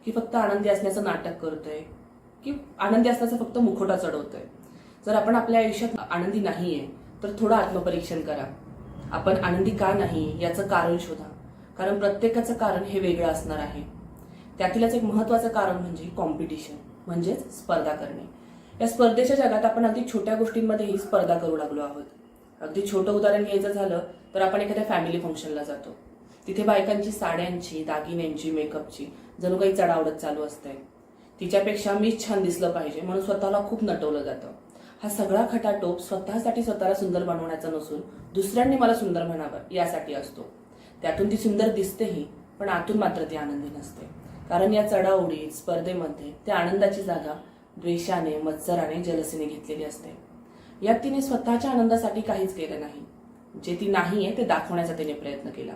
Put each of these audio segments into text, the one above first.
की फक्त आनंदी असण्याचं नाटक करतोय, की आनंदी असण्याचा फक्त मुखवटा चढवतोय. जर आपण आपल्या आयुष्यात आनंदी नाहीये तर थोडं आत्मपरीक्षण करा. आपण आनंदी का नाही याचं कारण शोधा, कारण प्रत्येकाचं कारण हे वेगळं असणार आहे. त्यातीलच एक महत्वाचं कारण म्हणजे कॉम्पिटिशन, म्हणजेच स्पर्धा करणे. या स्पर्धेच्या जगात आपण अगदी छोट्या गोष्टींमध्येही स्पर्धा करू लागलो आहोत. अगदी छोटं उदाहरण घ्यायचं झालं तर आपण एखाद्या फॅमिली फंक्शनला जातो. तिथे बायकांची साड्यांची, दागिन्यांची, मेकअपची जणू काही चढाओढत चालू असते. तिच्यापेक्षा मीच छान दिसलं पाहिजे म्हणून स्वतःला खूप नटवलं जातं. हा सगळा खटाटोप स्वतःसाठी स्वतःला सुंदर बनवण्याचा नसून दुसऱ्यांनी मला सुंदर म्हणावं यासाठी असतो. त्यातून ती सुंदर दिसतेही, पण आतून मात्र ती आनंदी नसते. कारण या चढाओढीत, स्पर्धेमध्ये त्या आनंदाची जागा द्वेषाने, मत्सराने, जलसीने घेतलेली असते. यात तिने स्वतःच्या आनंदासाठी काहीच केलं नाही. जे ती नाहीये ते दाखवण्याचा तिने प्रयत्न केला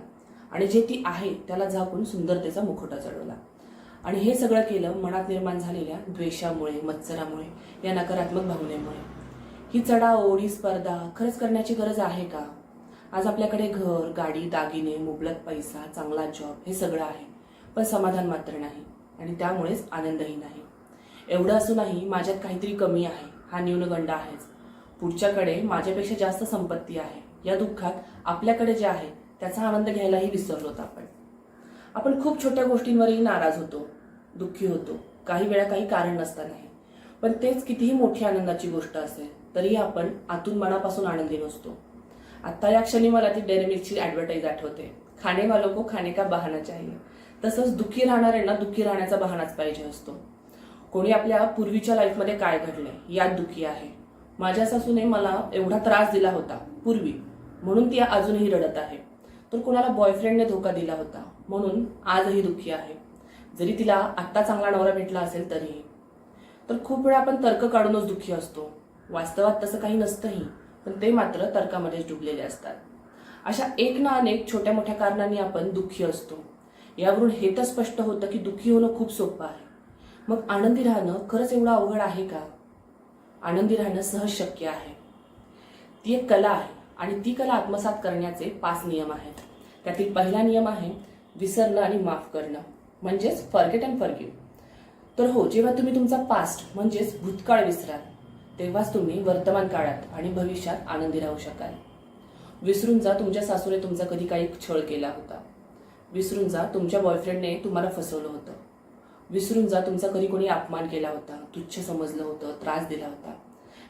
आणि जे ती आहे त्याला झाकून सुंदरतेचा मुखवटा चढवला. आणि हे सगळं केलं मनात निर्माण झालेल्या द्वेषामुळे, मत्सरामुळे, या नकारात्मक भावनेमुळे. ही चढाओढ, ही स्पर्धा खरंच करण्याची गरज आहे का? आज आपल्याकडे घर, गाडी, दागिने, मुबलक पैसा, चांगला जॉब हे सगळं आहे, पण समाधान मात्र नाही आणि त्यामुळेच आनंदही नाही. एवढं असूनही माझ्यात काहीतरी कमी आहे हा न्यूनगंड आहेच. पुढच्याकडे माझ्यापेक्षा जास्त संपत्ती आहे या दुःखात आपल्याकडे जे आहे त्याचा आनंद घ्यायलाही विसरलोत आपण खूप छोट्या गोष्टींवरही नाराज होतो, दुःखी होतो, काही वेळा काही कारण नसतानाही. पण तेच कितीही मोठी आनंदाची गोष्ट असेल तरी आपण आतून मनापासून आनंदी नसतो. आता या क्षणी मला ती डेअरी मिल्कची ॲडव्हर्टाईज आठवते, खाणे वालों को खाने का बहाना चाहिए. तसंच दुःखी राहणाऱ्यांना दुःखी राहण्याचा बहानाच पाहिजे असतो. कोणी आपल्या पूर्वीच्या लाईफमध्ये काय घडलंय यात दुःखी आहे. माझ्या सासूने मला एवढा त्रास दिला होता पूर्वी म्हणून ती अजूनही रडत आहे. तर कोणाला बॉयफ्रेंडने धोका दिला होता म्हणून आजही दुःखी आहे, जरी तिला आत्ता चांगला नवरा भेटला असेल तरीही. तर खूप वेळा आपण तर्क काढूनच दुःखी असतो. वास्तवात तसं काही नसतंही, पण ते मात्र तर्कामध्येच डुबलेले असतात. अशा एक ना अनेक छोट्या मोठ्या कारणांनी आपण दुःखी असतो. यावरून हे तर स्पष्ट होतं की दुःखी होणं खूप सोपं आहे. मग आनंदी राहणं खरंच एवढं अवघड आहे का? आनंदी राहणं सहज शक्य आहे. ती एक कला आहे आणि ती कला आत्मसात करण्याचे 5 नियम आहेत. त्यातील पहिला नियम आहे विसरणं आणि माफ करणं, म्हणजेच फॉरगेट अँड फॉरगिव्ह. तर हो, जेव्हा तुम्ही तुमचा पास्ट म्हणजेच भूतकाळ विसराल तेव्हाच तुम्ही वर्तमान काळात आणि भविष्यात आनंदी राहू शकाल. विसरून जा तुमच्या सासूने तुमचा कधी काही छळ केला होता. विसरून जा तुमच्या बॉयफ्रेंडने तुम्हाला फसवलं होतं. विसरून जा तुमचा कधी कोणी अपमान केला होता, तुच्छ समजलं होतं, त्रास दिला होता.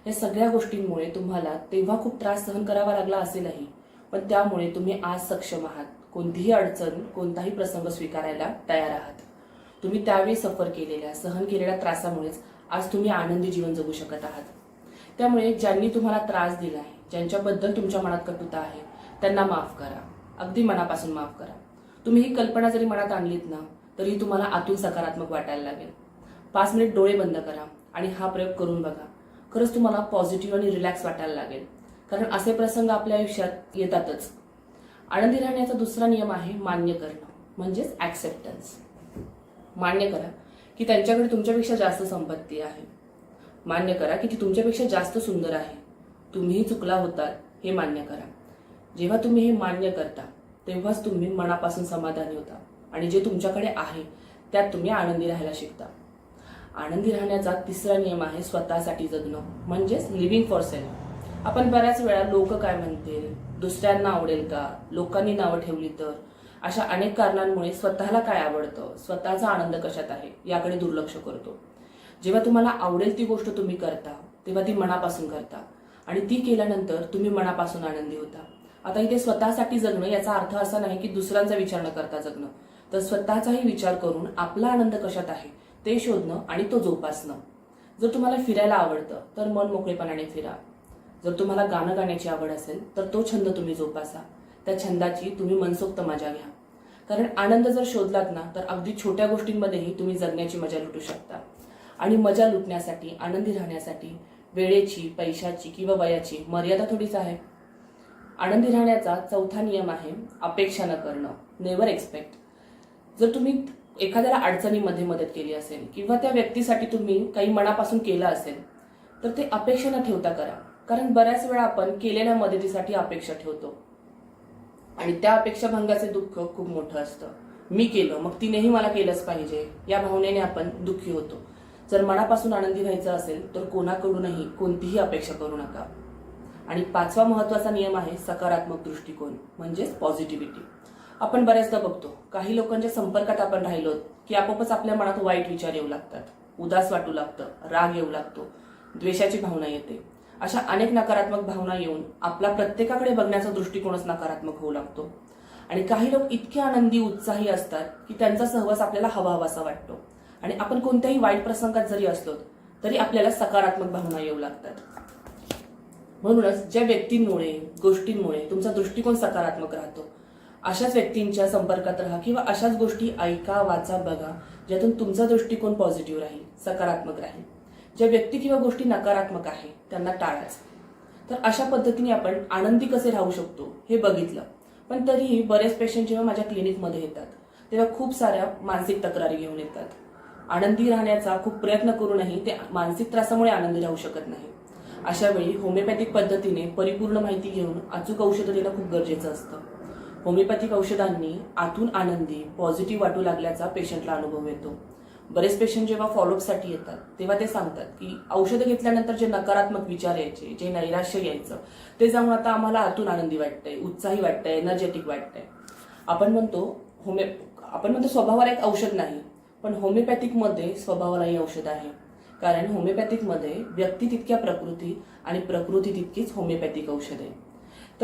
या सगळ्या गोष्टींमुळे तुम्हाला तेव्हा खूप त्रास सहन करावा लागला असेलही, पण त्यामुळे तुम्ही आज सक्षम आहात. कोणतीही अडचण, कोणताही प्रसंग स्वीकारायला तयार आहात. तुम्ही त्यावेळी सफर केलेल्या, सहन केलेल्या त्रासामुळेच आज तुम्ही आनंदी जीवन जगू शकत आहात. त्यामुळे ज्यांनी तुम्हाला त्रास दिला आहे, ज्यांच्याबद्दल तुमच्या मनात कटुता आहे, त्यांना माफ करा. अगदी मनापासून माफ करा. तुम्ही ही कल्पना जरी मनात आणलीत ना तरी तुम्हाला आतून सकारात्मक वाटायला लागेल. 5 मिनिट डोळे बंद करा आणि हा प्रयोग करून बघा. खरंच तुम्हाला पॉझिटिव्ह आणि रिलॅक्स वाटायला लागेल, कारण असे प्रसंग आपल्या आयुष्यात येतातच. आनंदी राहण्याचा दुसरा नियम आहे मान्य करणं, म्हणजेच ॲक्सेप्टन्स. मान्य करा की त्यांच्याकडे तुमच्यापेक्षा जास्त संपत्ती आहे. मान्य करा की ती तुमच्यापेक्षा जास्त सुंदर आहे. तुम्हीही चुकला होतात हे मान्य करा. जेव्हा तुम्ही हे मान्य करता तेव्हाच तुम्ही मनापासून समाधानी होता आणि जे तुमच्याकडे आहे त्यात तुम्ही आनंदी राहायला शिकता. आनंदी राहण्याचा तिसरा नियम आहे स्वतःसाठी जगणं, म्हणजेच लिव्हिंग फॉर सेल्फ. आपण बऱ्याच वेळा लोक काय म्हणतील, दुसऱ्यांना आवडेल का, लोकांनी नावं ठेवली तर, अशा अनेक कारणांमुळे स्वतःला काय आवडतं, स्वतःचा आनंद कशात आहे याकडे दुर्लक्ष करतो. जेव्हा तुम्हाला आवडेल ती गोष्ट तुम्ही करता तेव्हा ती मनापासून करता आणि ती केल्यानंतर तुम्ही मनापासून आनंदी होता. आता इथे स्वतःसाठी जगणं याचा अर्थ असा नाही की दुसऱ्यांचा विचार न करता जगणं, तर स्वतःचाही विचार करून आपला आनंद कशात आहे ते शोधणं आणि तो जोपासणं. जर तुम्हाला फिरायला आवडतं तर मन मोकळेपणाने फिरा. जर तुम्हाला गाणं गाण्याची आवड असेल तर तो छंद तुम्ही जोपासा. त्या छंदाची तुम्ही मनसोक्त मजा घ्या. कारण आनंद जर शोधलात ना तर अगदी छोट्या गोष्टींमध्येही तुम्ही जगण्याची मजा लुटू शकता. आणि मजा लुटण्यासाठी, आनंदी राहण्यासाठी वेळेची, पैशाची किंवा वयाची मर्यादा थोडीच आहे. आनंदी राहण्याचा चौथा नियम आहे अपेक्षा न करणं, नेव्हर एक्सपेक्ट. जर तुम्ही एखाद्याला अडचणीमध्ये मदत केली असेल किंवा त्या व्यक्तीसाठी तुम्ही काही मनापासून केलं असेल तर ते अपेक्षा न ठेवता करा. कारण बऱ्याच वेळा आपण केलेल्या मदतीसाठी अपेक्षा ठेवतो आणि त्या अपेक्षा भंगाचे दुःख खूप मोठं असतं. मी केलं मग तिनेही मला केलंच पाहिजे, या भावनेने आपण दुःखी होतो. जर मनापासून आनंदी व्हायचं असेल तर कोणाकडूनही कोणतीही अपेक्षा करू नका. आणि 5वा महत्वाचा नियम आहे सकारात्मक दृष्टिकोन, म्हणजेच पॉझिटिव्हिटी. आपण बऱ्याचदा बघतो काही लोकांच्या संपर्कात आपण राहिलो की आपोआपच आपल्या मनात वाईट विचार येऊ लागतात, उदास वाटू लागतं, राग येऊ लागतो, द्वेषाची भावना येते. अशा अनेक नकारात्मक भावना येऊन आपला प्रत्येकाकडे बघण्याचा दृष्टिकोनच नकारात्मक होऊ लागतो. आणि काही लोक इतके आनंदी उत्साही असतात की त्यांचा सहवास आपल्याला हवाहवासा वाटतो. आणि आपण कोणत्याही वाईट प्रसंगात जरी असलो तरी आपल्याला सकारात्मक भावना येऊ लागतात. म्हणूनच ज्या व्यक्तींमुळे गोष्टींमुळे तुमचा दृष्टिकोन सकारात्मक राहतो अशाच व्यक्तींच्या संपर्कात राहा किंवा अशाच गोष्टी ऐका, वाचा, बघा ज्यातून तुमचा दृष्टिकोन पॉझिटिव्ह राहील, सकारात्मक राहील. ज्या व्यक्ती किंवा गोष्टी नकारात्मक आहे त्यांना टाळाच. तर अशा पद्धतीने आपण आनंदी कसे राहू शकतो हे बघितलं. पण तरीही बरेच पेशंट जेव्हा माझ्या क्लिनिकमध्ये येतात तेव्हा खूप साऱ्या मानसिक तक्रारी घेऊन येतात. आनंदी राहण्याचा खूप प्रयत्न करूनही ते मानसिक त्रासामुळे आनंदी राहू शकत नाही. अशा वेळी होमिओपॅथिक पद्धतीने परिपूर्ण माहिती घेऊन अचूक औषधं देणं खूप गरजेचं असतं. होमिओपॅथिक औषधांनी आतून आनंदी, पॉझिटिव्ह वाटू लागल्याचा पेशंटला अनुभव येतो. बरेच पेशंट जेव्हा फॉलोअपसाठी येतात तेव्हा ते सांगतात की औषधं घेतल्यानंतर जे नकारात्मक विचार यायचे, जे नैराश्य यायचं, ते जाऊन आता आम्हाला आतून आनंदी वाटतंय, उत्साही वाटतंय, एनर्जेटिक वाटतंय. आपण म्हणतो स्वभावाला एक औषध नाही, पण होमिओपॅथिकमध्ये स्वभावालाही औषध आहे. कारण होमिओपॅथिकमध्ये व्यक्ती तितक्या प्रकृती आणि प्रकृती तितकीच होमिओपॅथिक औषध आहे.